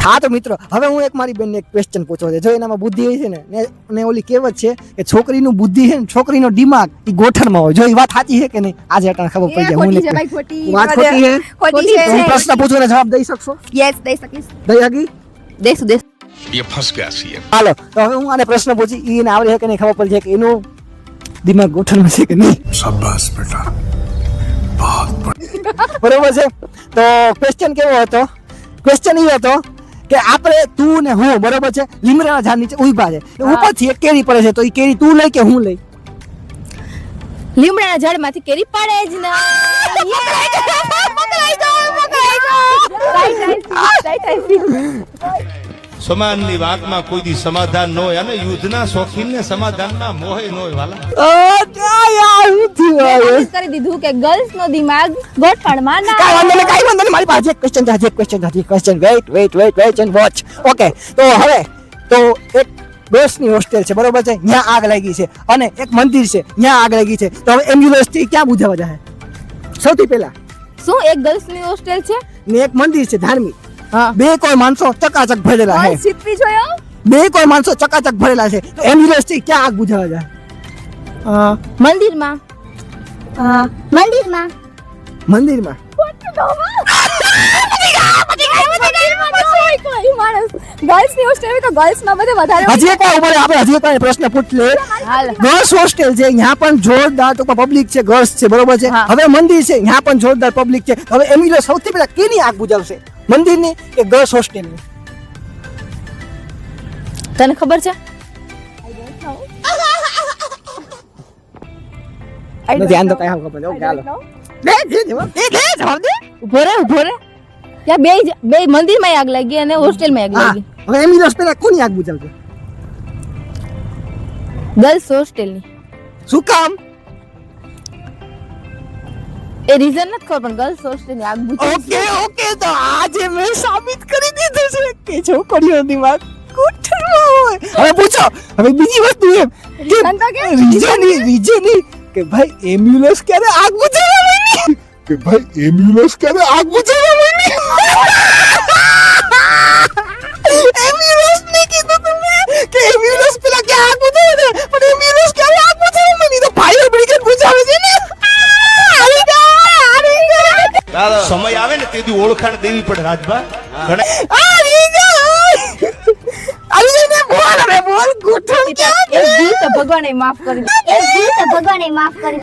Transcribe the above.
હા તો મિત્રો હવે હું એક મારી બેનને એક ક્વેશ્ચન પૂછવો છે. જો એનામાં બુદ્ધિ હોય છે ને ઓલી કહેવત છે કે છોકરીનું બુદ્ધિ છે ને છોકરીનો દિમાગ એ ગોઠણમાં હોય. જો એ વાત સાચી છે કે નહીં આજે અટાણે ખબર પડી જાય. ખોટી છે ભાઈ, ખોટી વાત ખોટી છે. ખોટી છે. હું પ્રશ્ન પૂછું ને જવાબ દઈ શકશો? યસ દઈ શકીશ. દઈ હકી? દેશું ये फंस गया सीएम। હાલો તો હવે હું આને પ્રશ્ન પૂછી એને આવડે છે કે નહીં ખબર પડી છે કે એનું દિમાગ ગોઠણમાં છે કે નહીં. शाबाश बेटा, બરોબર છે. તો ક્વેશ્ચન કેવો હતો? ક્વેશ્ચન એ હતો કે આપણે તું ને હું બરોબર છે લીમડાના ઝાડ નીચે ઊભા છે. ઉપરથી એક કેરી પડે છે તો એ કેરી તું લઈ કે હું લઈ? લીમડાના ઝાડમાંથી કેરી પડે જ ના. સમાનની વાતમાં કોઈ દી સમાધાન ન હોય અને યુદ્ધના શોખીનને સમાધાનના મોહે ન હોય વાલા. કરી દીધું કે ગર્લ્સ નો દિમાગ ગોઠણમાં ના. કાંઈ વાંધો નહીં. મારી પાસે એક ક્વેશ્ચન છે. Question weight and watch. Okay તો હવે તો એક ગર્લ્સની હોસ્ટેલ છે બરોબર છે, ત્યાં આગ લાગી છે અને એક મંદિર છે ત્યાં આગ લાગી છે. તો હવે એમ્બ્યુલન્સ થી ક્યાં બુઝાવા જાય? સૌથી પહેલા શું એક ગર્લ્સ ની હોસ્ટેલ છે ને એક મંદિર છે ધાર્મિક. હા બે કોઈ માણસો ચકાચક ભરેલા છે. સિત્રી જોયો બે કોઈ માણસો ચકાચક ભરેલા છે તો એમ્બ્યુલન્સ થી ક્યાં આગ બુઝાવા જાય? મંદિરમાં. મંદિરમાં મંદિરમાં. ગર્લ્સ ની હોસ્ટેલ તો ગર્લ્સ માં બધે વધારે હજી એક વાર ઉભા આપણે હજી એક વાર પ્રશ્ન પૂછ લે. હાલ ગર્લ્સ હોસ્ટેલ છે ત્યાં પણ જોરદાર તો પબ્લિક છે, ગર્લ્સ છે બરોબર છે. હા. હવે મંદિર છે ત્યાં પણ જોરદાર પબ્લિક છે. હવે એમ્બ્યુલન્સ સૌથી પહેલા કેની આગ બુઝાવશે? મંદિરની કે ગર્લ્સ હોસ્ટેલની? તને ખબર છે? ધ્યાન તો કઈ ખબર છે. ઓકે હાલો દે જવાબ દે જવાબ દે. ઉભો રે ત્યાં બે મંદિર માં આગ લાગી અને હોસ્ટેલ માં આગ હા લાગી. હવે એમ્બ્યુલન્સ પહેલા કોની આગ બુઝાવશે? ગર્લ્સ હોસ્ટેલ ની. શું કામ? એ રીઝન નથી ખબર પણ ગર્લ્સ હોસ્ટેલ ની આગ બુઝાવી. ઓકે તો આજે મેં સાબિત કરી દીધું છે કે છોકરીઓ દિમાગ ગોઠણમાં હોય. હવે પૂછો હવે બીજી વસ્તુ એમ ધંધો કે કેમ? રીજન કે ભાઈ એમ્બ્યુલન્સ ક્યારે આગ બુઝાવવા માંડી? कि भाई एम्बुलेंस करे आग बुझावा માંડી. એમ્બ્યુલન્સ ને કીધું તમે કે એમ્બ્યુલન્સ પેલા કે આગ બુઝાવે છે પણ એમ્બ્યુલન્સ ક્યારે આગ બુઝાવવા માંડી? તો ફાયર બ્રિગેડ બુઝાવે છે ને. સમય આવે ને તેથી ઓળખાણ દેવી પડે રાજભા. બોલ ગોઠણ ક્યાં? એ ભૂલ તો ભગવાને માફ કરી. ભગવાને માફ કરી.